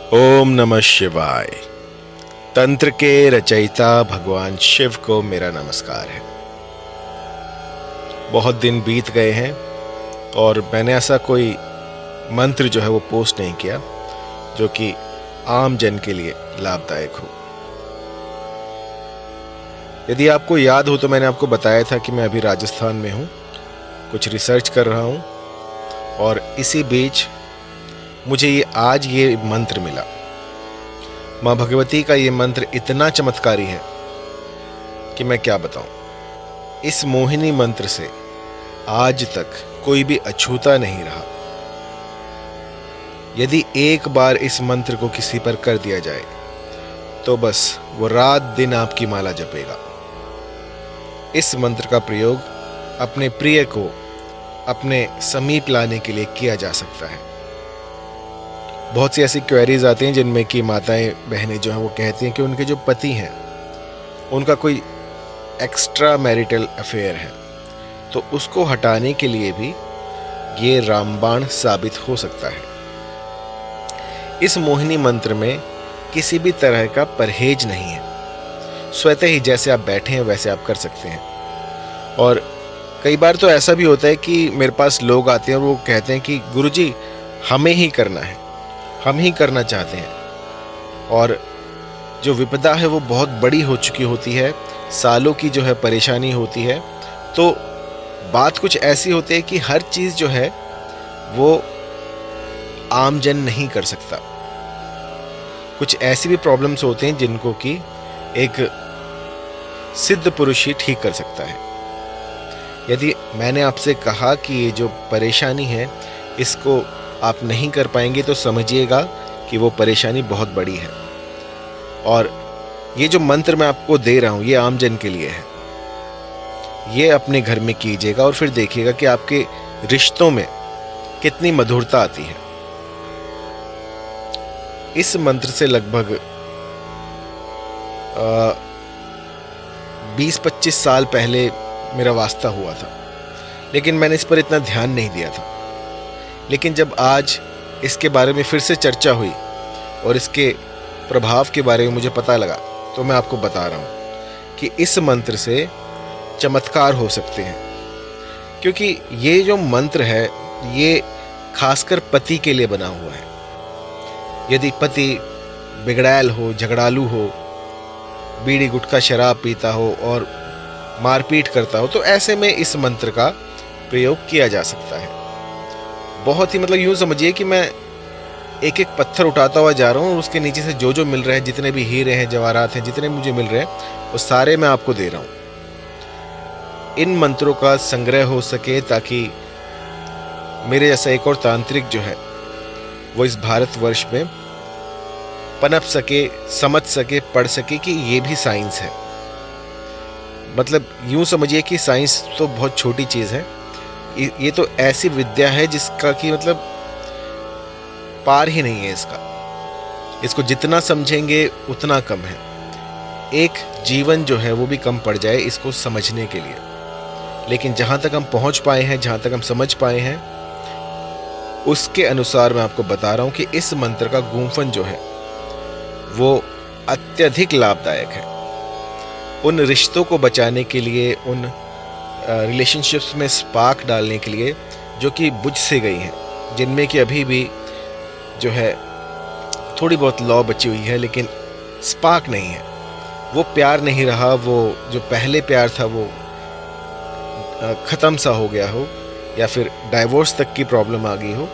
ओम नमः शिवाय। तंत्र के रचयिता भगवान शिव को मेरा नमस्कार है। बहुत दिन बीत गए हैं और मैंने ऐसा कोई मंत्र जो है वो पोस्ट नहीं किया जो कि आम जन के लिए लाभदायक हो। यदि आपको याद हो तो मैंने आपको बताया था कि मैं अभी राजस्थान में हूँ, कुछ रिसर्च कर रहा हूँ और इसी बीच मुझे आज ये मंत्र मिला। माँ भगवती का ये मंत्र इतना चमत्कारी है कि मैं क्या बताऊं। इस मोहिनी मंत्र से आज तक कोई भी अछूता नहीं रहा। यदि एक बार इस मंत्र को किसी पर कर दिया जाए तो बस वो रात दिन आपकी माला जपेगा। इस मंत्र का प्रयोग अपने प्रिय को अपने समीप लाने के लिए किया जा सकता है। बहुत सी ऐसी क्वेरीज आती हैं जिनमें कि माताएं बहनें जो हैं वो कहती हैं कि उनके जो पति हैं उनका कोई एक्स्ट्रा मैरिटल अफेयर है, तो उसको हटाने के लिए भी ये रामबाण साबित हो सकता है। इस मोहिनी मंत्र में किसी भी तरह का परहेज नहीं है, स्वतः ही जैसे आप बैठे हैं वैसे आप कर सकते हैं। और कई बार तो ऐसा भी होता है कि मेरे पास लोग आते हैं और वो कहते हैं कि गुरुजी हमें ही करना है, हम ही करना चाहते हैं, और जो विपदा है वो बहुत बड़ी हो चुकी होती है, सालों की जो है परेशानी होती है। तो बात कुछ ऐसी होती है कि हर चीज़ जो है वो आमजन नहीं कर सकता। कुछ ऐसी भी प्रॉब्लम्स होते हैं जिनको कि एक सिद्ध पुरुष ही ठीक कर सकता है। यदि मैंने आपसे कहा कि ये जो परेशानी है इसको आप नहीं कर पाएंगे तो समझिएगा कि वो परेशानी बहुत बड़ी है। और ये जो मंत्र मैं आपको दे रहा हूँ ये आमजन के लिए है। ये अपने घर में कीजिएगा और फिर देखिएगा कि आपके रिश्तों में कितनी मधुरता आती है। इस मंत्र से लगभग 20-25 साल पहले मेरा वास्ता हुआ था, लेकिन मैंने इस पर इतना ध्यान नहीं दिया था। लेकिन जब आज इसके बारे में फिर से चर्चा हुई और इसके प्रभाव के बारे में मुझे पता लगा तो मैं आपको बता रहा हूँ कि इस मंत्र से चमत्कार हो सकते हैं। क्योंकि ये जो मंत्र है ये खासकर पति के लिए बना हुआ है। यदि पति बिगड़ैल हो, झगड़ालू हो, बीड़ी गुटखा शराब पीता हो और मारपीट करता हो, तो ऐसे में इस मंत्र का प्रयोग किया जा सकता है। बहुत ही यूँ समझिए कि मैं एक एक पत्थर उठाता हुआ जा रहा हूँ और उसके नीचे से जो जो मिल रहे हैं, जितने भी हीरे हैं, जवाहरात हैं, जितने मुझे मिल रहे हैं वो सारे मैं आपको दे रहा हूँ। इन मंत्रों का संग्रह हो सके ताकि मेरे जैसा एक और तांत्रिक जो है वो इस भारतवर्ष में पनप सके, समझ सके, पढ़ सके कि ये भी साइंस है। यूँ समझिए कि साइंस तो बहुत छोटी चीज़ है, ये तो ऐसी विद्या है जिसका कि पार ही नहीं है इसका। इसको जितना समझेंगे उतना कम है। एक जीवन जो है वो भी कम पड़ जाए इसको समझने के लिए। लेकिन जहाँ तक हम पहुँच पाए हैं, जहाँ तक हम समझ पाए हैं, उसके अनुसार मैं आपको बता रहा हूँ कि इस मंत्र का गूंफन जो है वो अत्यधिक लाभदायक है। उन रिश्तों को बचाने के लिए, उन रिलेशनशिप्स में स्पार्क डालने के लिए जो कि बुझ से गई हैं, जिनमें कि अभी भी जो है थोड़ी बहुत लौ बची हुई है लेकिन स्पार्क नहीं है, वो प्यार नहीं रहा, वो जो पहले प्यार था वो ख़त्म सा हो गया हो या फिर डाइवोर्स तक की प्रॉब्लम आ गई हो,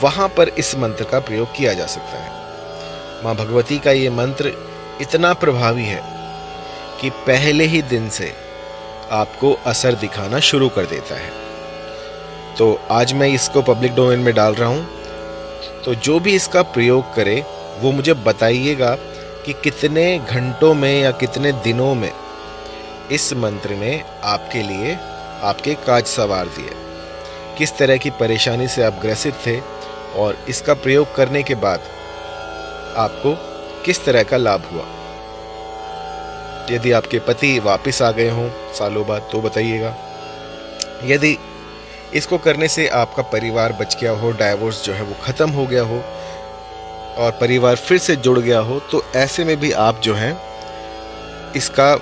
वहाँ पर इस मंत्र का प्रयोग किया जा सकता है। माँ भगवती का ये मंत्र इतना प्रभावी है कि पहले ही दिन से आपको असर दिखाना शुरू कर देता है। तो आज मैं इसको पब्लिक डोमेन में डाल रहा हूँ, तो जो भी इसका प्रयोग करे वो मुझे बताइएगा कि कितने घंटों में या कितने दिनों में इस मंत्र ने आपके लिए आपके काज सवार दिए, किस तरह की परेशानी से आप ग्रसित थे और इसका प्रयोग करने के बाद आपको किस तरह का लाभ हुआ। यदि आपके पति वापस आ गए हों सालों बाद तो बताइएगा। यदि इसको करने से आपका परिवार बच गया हो, डाइवोर्स जो है वो ख़त्म हो गया हो, और परिवार फिर से जुड़ गया हो, तो ऐसे में भी आप जो हैं इसका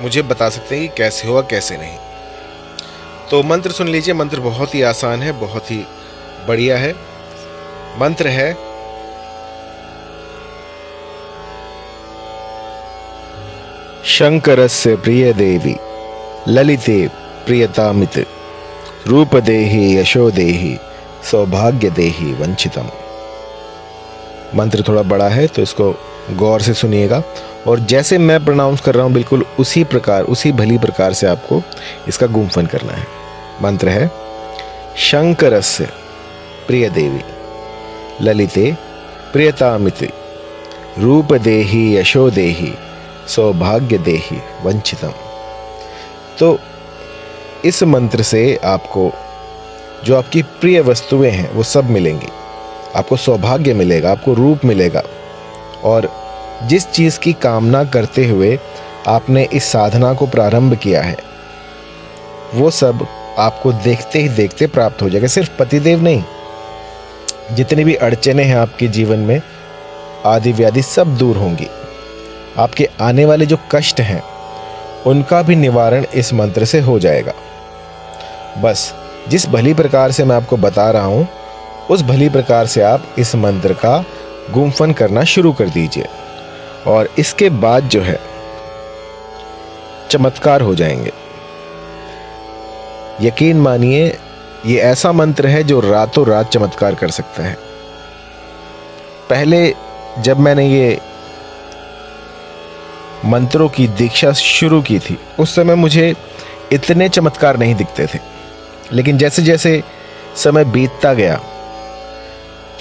मुझे बता सकते हैं कि कैसे हुआ कैसे नहीं। तो मंत्र सुन लीजिए। मंत्र बहुत ही आसान है, बहुत ही बढ़िया है। मंत्र है शंकरस्य प्रिय देवी ललिते प्रियतामित रूप देहि यशो देहि सौभाग्य देहि वंचितम। मंत्र थोड़ा बड़ा है तो इसको गौर से सुनिएगा और जैसे मैं प्रोनाउंस कर रहा हूँ बिल्कुल उसी प्रकार, उसी भली प्रकार से आपको इसका गुम्फन करना है। मंत्र है शंकरस्य प्रिय देवी ललिते प्रियतामिति रूप देहि यशो देहि सौभाग्य देहि वंचितम। तो इस मंत्र से आपको जो आपकी प्रिय वस्तुएं हैं वो सब मिलेंगी। आपको सौभाग्य मिलेगा, आपको रूप मिलेगा और जिस चीज़ की कामना करते हुए आपने इस साधना को प्रारंभ किया है वो सब आपको देखते ही देखते प्राप्त हो जाएगा। सिर्फ पतिदेव नहीं, जितनी भी अड़चने हैं आपके जीवन में आदि व्याधि सब दूर होंगी। आपके आने वाले जो कष्ट हैं उनका भी निवारण इस मंत्र से हो जाएगा। बस जिस भली प्रकार से मैं आपको बता रहा हूँ उस भली प्रकार से आप इस मंत्र का गुम्फन करना शुरू कर दीजिए और इसके बाद जो है चमत्कार हो जाएंगे। यकीन मानिए ये ऐसा मंत्र है जो रातों रात चमत्कार कर सकता है। पहले जब मैंने ये मंत्रों की दीक्षा शुरू की थी उस समय मुझे इतने चमत्कार नहीं दिखते थे, लेकिन जैसे जैसे समय बीतता गया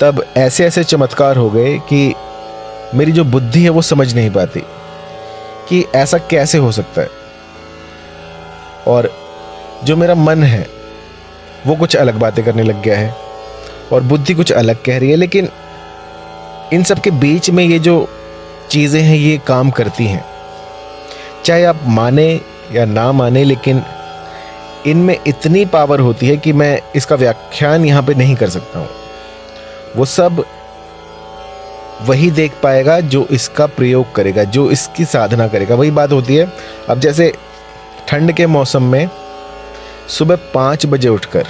तब ऐसे ऐसे चमत्कार हो गए कि मेरी जो बुद्धि है वो समझ नहीं पाती कि ऐसा कैसे हो सकता है। और जो मेरा मन है वो कुछ अलग बातें करने लग गया है और बुद्धि कुछ अलग कह रही है, लेकिन इन सब के बीच में ये जो चीज़ें हैं ये काम करती हैं। चाहे आप माने या ना माने, लेकिन इनमें इतनी पावर होती है कि मैं इसका व्याख्यान यहाँ पे नहीं कर सकता हूँ। वो सब वही देख पाएगा जो इसका प्रयोग करेगा, जो इसकी साधना करेगा। वही बात होती है, अब जैसे ठंड के मौसम में सुबह 5 बजे उठकर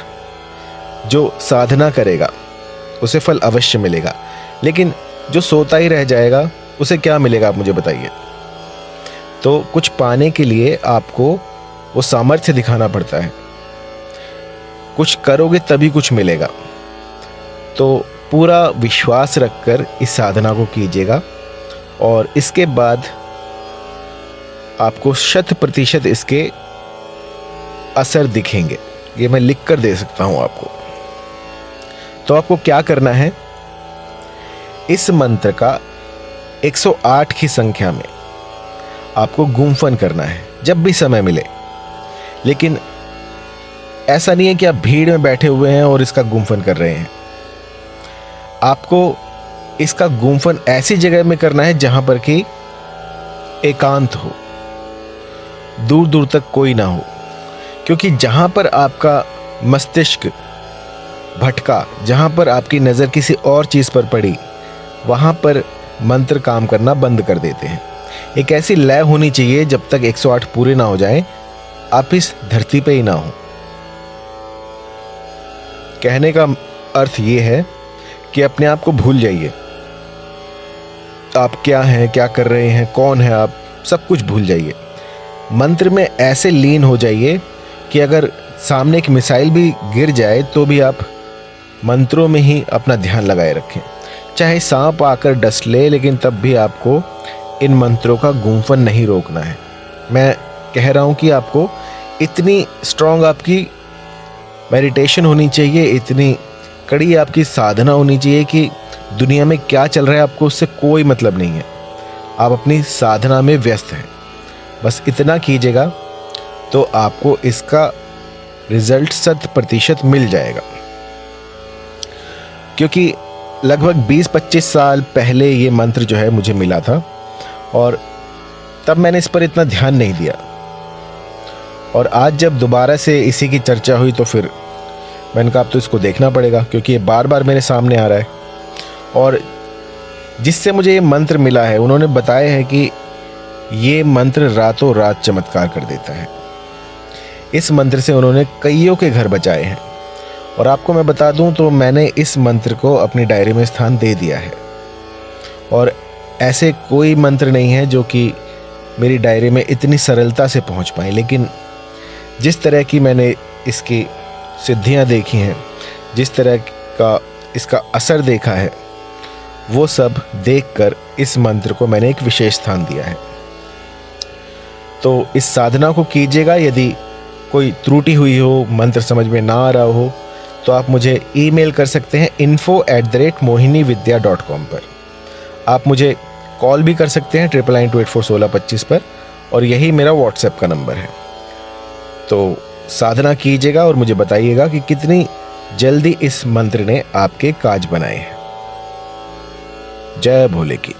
जो साधना करेगा उसे फल अवश्य मिलेगा, लेकिन जो सोता ही रह जाएगा उसे क्या मिलेगा आप मुझे बताइए। तो कुछ पाने के लिए आपको वो सामर्थ्य दिखाना पड़ता है, कुछ करोगे तभी कुछ मिलेगा। तो पूरा विश्वास रखकर इस साधना को कीजिएगा और इसके बाद आपको 100% इसके असर दिखेंगे। ये मैं लिख कर दे सकता हूं आपको। तो आपको क्या करना है, इस मंत्र का 108 की संख्या में आपको गुम्फन करना है जब भी समय मिले। लेकिन ऐसा नहीं है कि आप भीड़ में बैठे हुए हैं और इसका गुम्फन कर रहे हैं। आपको इसका गुम्फन ऐसी जगह में करना है जहां पर कि एकांत हो, दूर दूर तक कोई ना हो, क्योंकि जहां पर आपका मस्तिष्क भटका, जहां पर आपकी नज़र किसी और चीज़ पर पड़ी, वहां पर मंत्र काम करना बंद कर देते हैं। एक ऐसी लय होनी चाहिए जब तक 108 पूरे ना हो जाएं, आप इस धरती पे ही ना हो। कहने का अर्थ ये है कि अपने आप को भूल जाइए। आप क्या हैं, क्या कर रहे हैं, कौन है आप, सब कुछ भूल जाइए। मंत्र में ऐसे लीन हो जाइए कि अगर सामने एक मिसाइल भी गिर जाए तो भी आप मंत्रों में ही अपना ध्यान लगाए रखें। चाहे सांप आकर डस ले, लेकिन तब भी आपको इन मंत्रों का गुम्फन नहीं रोकना है। मैं कह रहा हूँ कि आपको इतनी स्ट्रांग आपकी मेडिटेशन होनी चाहिए, इतनी कड़ी आपकी साधना होनी चाहिए कि दुनिया में क्या चल रहा है आपको उससे कोई मतलब नहीं है। आप अपनी साधना में व्यस्त हैं। बस इतना कीजिएगा तो आपको इसका रिजल्ट 100% मिल जाएगा। क्योंकि लगभग 20-25 साल पहले ये मंत्र जो है मुझे मिला था और तब मैंने इस पर इतना ध्यान नहीं दिया। और आज जब दोबारा से इसी की चर्चा हुई तो फिर मैंने कहा अब तो इसको देखना पड़ेगा, क्योंकि ये बार बार मेरे सामने आ रहा है। और जिससे मुझे ये मंत्र मिला है उन्होंने बताया है कि ये मंत्र रातों रात चमत्कार कर देता है। इस मंत्र से उन्होंने कईयों के घर बचाए हैं। और आपको मैं बता दूं तो मैंने इस मंत्र को अपनी डायरी में स्थान दे दिया है। और ऐसे कोई मंत्र नहीं है जो कि मेरी डायरी में इतनी सरलता से पहुंच पाए, लेकिन जिस तरह की मैंने इसकी सिद्धियां देखी हैं, जिस तरह का इसका असर देखा है, वो सब देखकर इस मंत्र को मैंने एक विशेष स्थान दिया है। तो इस साधना को कीजिएगा। यदि कोई त्रुटि हुई हो, मंत्र समझ में ना आ रहा हो, तो आप मुझे ईमेल कर सकते हैं info@mohinividya.com पर। आप मुझे कॉल भी कर सकते हैं 9992841625 पर, और यही मेरा व्हाट्सएप का नंबर है। तो साधना कीजिएगा और मुझे बताइएगा कि कितनी जल्दी इस मंत्र ने आपके काज बनाए हैं। जय भोले की।